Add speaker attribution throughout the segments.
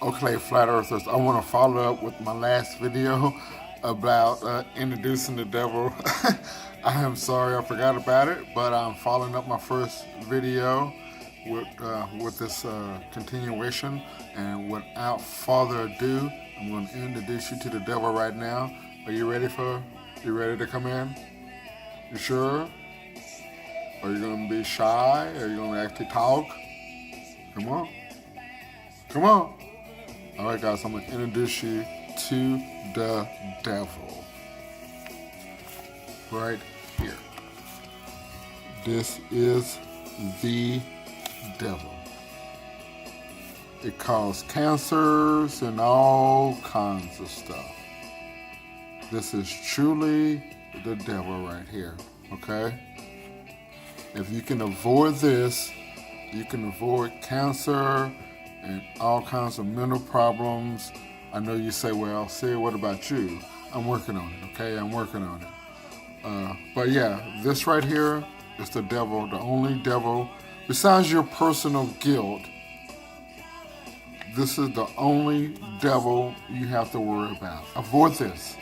Speaker 1: Okay, flat earthers, I want to follow up with my last video about introducing the devil. I am sorry I forgot about it, but I'm following up my first video with this continuation. And without further ado, I'm going to introduce you to the devil right now. Are you ready You ready to come in? You sure? Are you going to be shy? Are you going to actually talk? Come on. Come on. Alright guys, I'm going to introduce you to the devil. Right here. This is the devil. It causes cancers and all kinds of stuff. This is truly the devil right here, okay? If you can avoid this, you can avoid cancer and all kinds of mental problems. I know you say, well, Sid, what about you? I'm working on it, okay? I'm working on it. But yeah, this right here is the devil, the only devil. Besides your personal guilt, this is the only devil you have to worry about. Avoid this.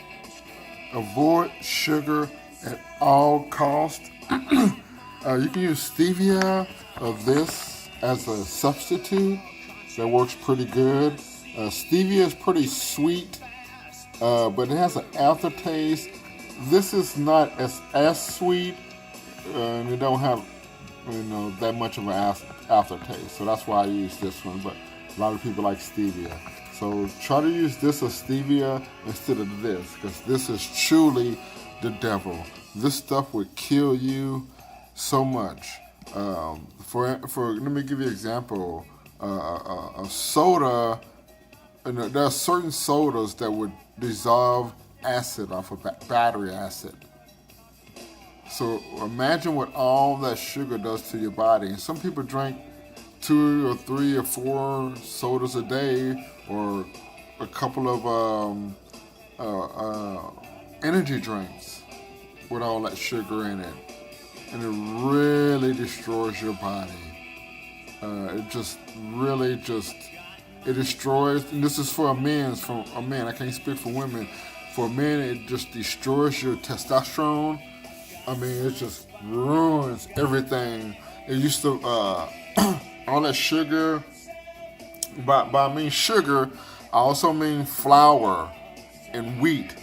Speaker 1: Avoid sugar at all costs. You can use stevia of this as a substitute. That works pretty good. Stevia is pretty sweet, but it has an aftertaste. This is not as sweet, and it don't have that much of an aftertaste. So that's why I use this one. But a lot of people like stevia. So try to use this as stevia instead of this, because this is truly the devil. This stuff would kill you so much. Let me give you an example. A soda, there are certain sodas that would dissolve acid off of battery acid. So imagine what all that sugar does to your body. And some people drink 2 or 3 or 4 sodas a day, or a couple of energy drinks with all that sugar in it. And it really destroys your body. It destroys, and this is for a man, I can't speak for women. For men, it just destroys your testosterone. I mean, it just ruins everything. It used to, all that sugar, by I mean sugar, I also mean flour and wheat.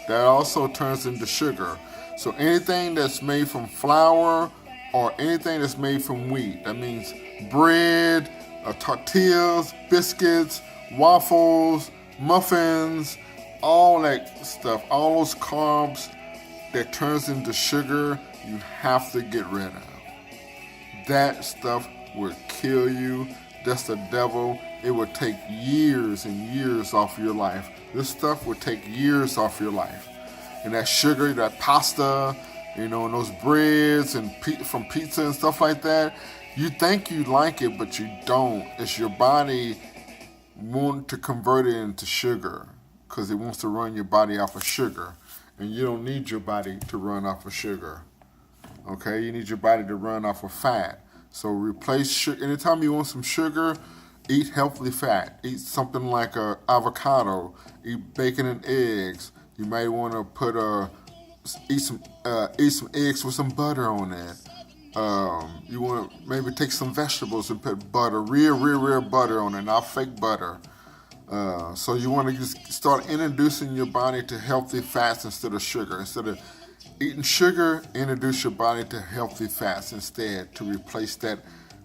Speaker 1: That also turns into sugar. So anything that's made from flour or anything that's made from wheat, that means bread, tortillas, biscuits, waffles, muffins, all that stuff, all those carbs that turns into sugar, you have to get rid of. That stuff would kill you. That's the devil. It would take years and years off your life. This stuff would take years off your life. And that sugar, that pasta, and those breads and from pizza and stuff like that, you think you like it, but you don't. It's your body wanting to convert it into sugar because it wants to run your body off of sugar. And you don't need your body to run off of sugar. Okay? You need your body to run off of fat. So replace sugar. Anytime you want some sugar, eat healthy fat. Eat something like a avocado. Eat bacon and eggs. You may want to eat some eggs with some butter on it. You want to maybe take some vegetables and put butter, real butter on it, not fake butter. So you want to just start introducing your body to healthy fats instead of sugar. Instead of eating sugar, introduce your body to healthy fats instead to replace that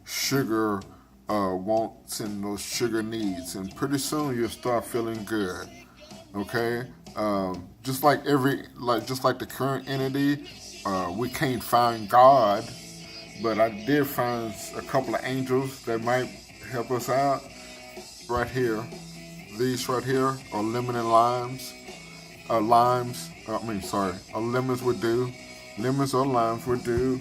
Speaker 1: sugar wants and those sugar needs. And pretty soon you'll start feeling good. Okay? Just like the current entity, we can't find God, but I did find a couple of angels that might help us out. Right here, these right here are lemon and limes. Lemons would do. Lemons or limes would do.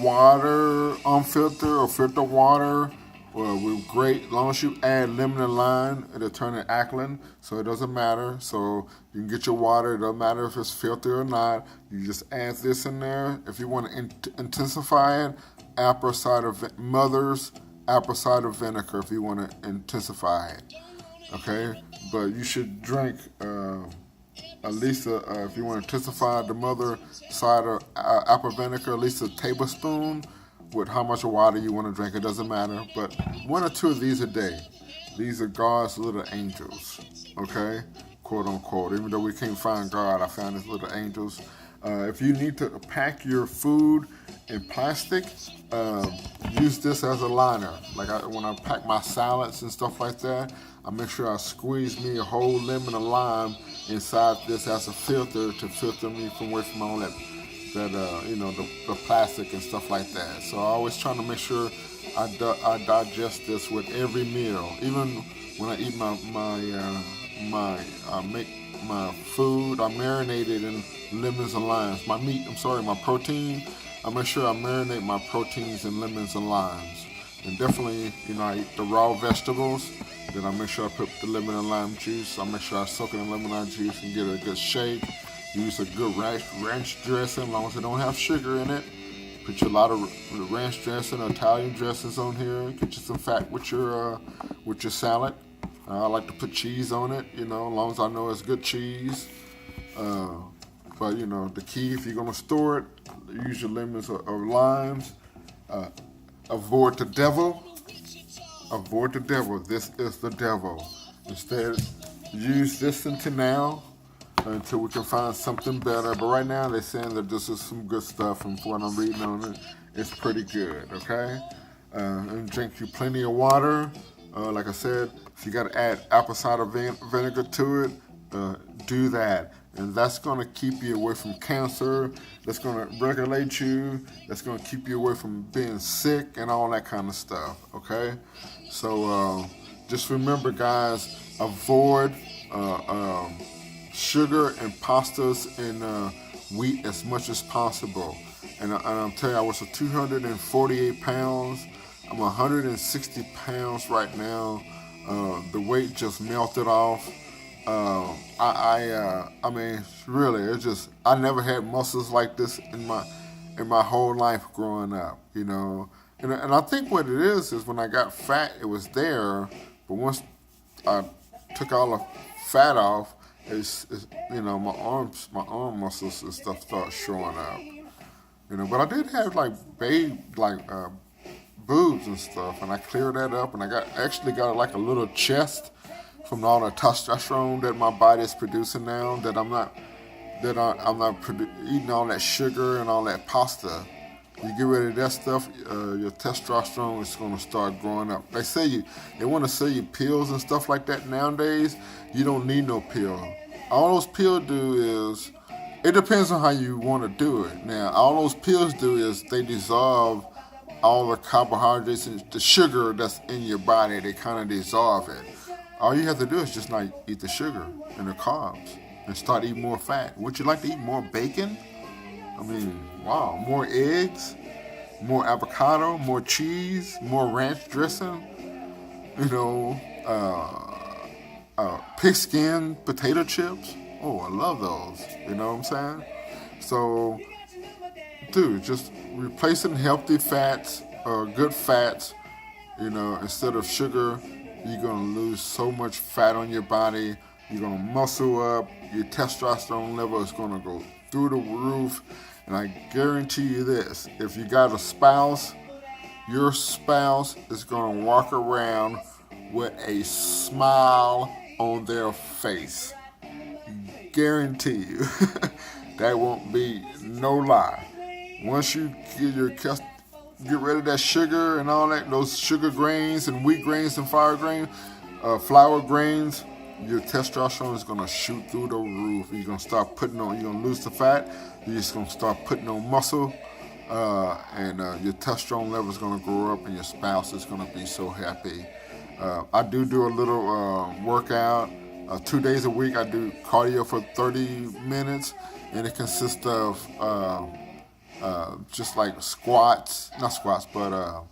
Speaker 1: Water, unfiltered or filtered water. Well, we're great. As long as you add lemon and lime, it'll turn it alkaline, so it doesn't matter. So you can get your water. It doesn't matter if it's filtered or not. You just add this in there. If you want to intensify it, apple cider, Mother's apple cider vinegar if you want to intensify it. Okay, but you should drink at least if you want to intensify the mother cider apple vinegar, at least a tablespoon with how much water you want to drink. It doesn't matter, but 1 or 2 of these a day. These are God's little angels, okay, quote unquote. Even though we can't find God, I found these little angels. If you need to pack your food in plastic, use this as a liner. Like when I pack my salads and stuff like that, I make sure I squeeze me a whole lemon of lime inside this as a filter to filter me from away from all that the plastic and stuff like that. So I always try to make sure I digest this with every meal. Even when I eat I make my food, I marinate it in lemons and limes. My protein, I make sure I marinate my proteins in lemons and limes. And definitely, I eat the raw vegetables. Then I make sure I put the lemon and lime juice. I make sure I soak it in lemon and lime juice and get a good shake. Use a good ranch dressing, as long as it don't have sugar in it. Put a lot of ranch dressing, Italian dressings on here. Get you some fat with your salad. I like to put cheese on it, as long as I know it's good cheese. But the key, if you're gonna store it, use your lemons or limes. Avoid the devil. Avoid the devil. This is the devil. Instead, use this until now, until we can find something better. But right now, they're saying that this is some good stuff, and from what I'm reading on it, it's pretty good, okay? And drink you plenty of water. Like I said, if you got to add apple cider vinegar to it, do that. And that's going to keep you away from cancer. That's going to regulate you. That's going to keep you away from being sick and all that kind of stuff, okay? So just remember, guys, avoid sugar and pastas and wheat as much as possible. And I'm telling you, I was 248 pounds. I'm 160 pounds right now. The weight just melted off. I mean, really, it's just, I never had muscles like this in my whole life growing up, And I think what it is when I got fat, it was there, but once I took all the fat off, it's my arm muscles and stuff start showing up, But I did have boobs and stuff, and I cleared that up, and I actually got like a little chest from all the testosterone that my body is producing now. That I'm not eating all that sugar and all that pasta. You get rid of that stuff, your testosterone is going to start growing up. They want to sell you pills and stuff like that nowadays. You don't need no pill. All those pills do is, it depends on how you want to do it. Now, all those pills do is they dissolve all the carbohydrates and the sugar that's in your body. They kind of dissolve it. All you have to do is just not eat the sugar and the carbs and start eating more fat. Would you like to eat more bacon? I mean, wow, more eggs, more avocado, more cheese, more ranch dressing, pigskin potato chips. Oh, I love those. You know what I'm saying? So, dude, just replacing healthy fats, good fats, instead of sugar. You're going to lose so much fat on your body. You're going to muscle up. Your testosterone level is going to go through the roof. And I guarantee you this, if you got a spouse, your spouse is going to walk around with a smile on their face. Guarantee you. That won't be no lie. Once you get rid of that sugar and all that, those sugar grains and wheat grains and flour grains, your testosterone is going to shoot through the roof. You're going to start you're going to lose the fat. You're just going to start putting on muscle. And your testosterone level is going to grow up, and your spouse is going to be so happy. I do a little workout. 2 days a week, I do cardio for 30 minutes, and it consists of just like not squats, but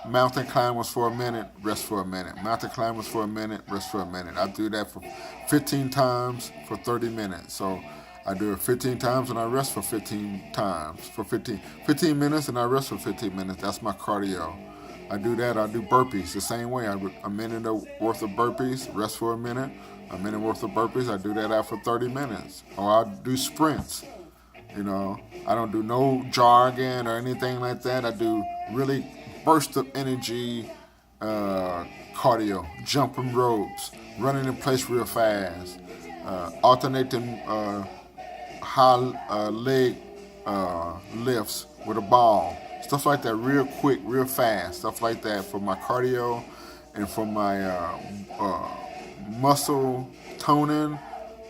Speaker 1: mountain climbers for a minute, rest for a minute. Mountain climbers for a minute, rest for a minute. I do that for 15 times for 30 minutes. So I do it 15 times and I rest for 15 times. For 15 minutes and I rest for 15 minutes. That's my cardio. I do that. I do burpees the same way. A minute worth of burpees, rest for a minute. A minute worth of burpees, I do that after 30 minutes. Or I do sprints. You know, I don't do no jogging or anything like that. I do really burst of energy cardio, jumping ropes, running in place real fast, alternating high leg lifts with a ball, stuff like that, real quick, real fast, stuff like that for my cardio and for my muscle toning.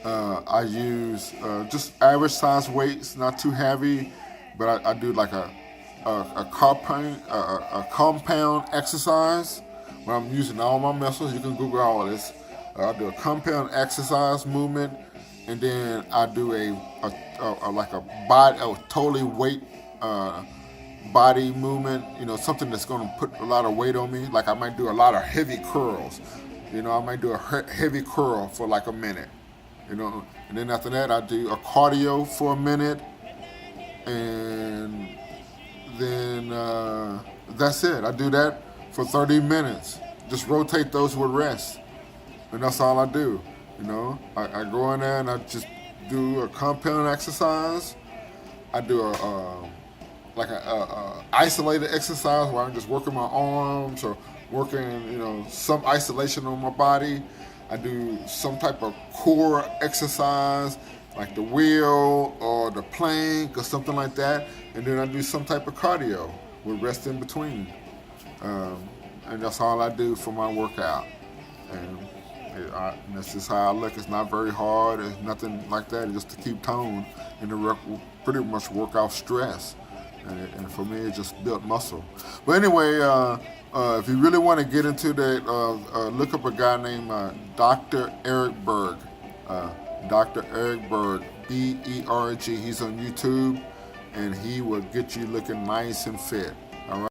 Speaker 1: I use just average size weights, not too heavy, but I do like a compound exercise where I'm using all my muscles. You can Google all of this. I do a compound exercise movement, and then I do like a body, a totally weight body movement. You know, something that's going to put a lot of weight on me. Like I might do a lot of heavy curls. You know, I might do a heavy curl for like a minute. You know, and then after that I do a cardio for a minute, and then that's it. I do that for 30 minutes. Just rotate those with rest, and that's all I do. You know, I go in there and I just do a compound exercise. I do a isolated exercise where I'm just working my arms or working, you know, some isolation on my body. I do some type of core exercise, like the wheel or the plank or something like that, and then I do some type of cardio with rest in between. And that's all I do for my workout. And that's just how I look. It's not very hard. It's nothing like that. It's just to keep tone and to pretty much work off stress. And for me, it just built muscle. But anyway, if you really want to get into that, look up a guy named Dr. Eric Berg. Dr. Eric Berg, B-E-R-G. He's on YouTube, and he will get you looking nice and fit. All right.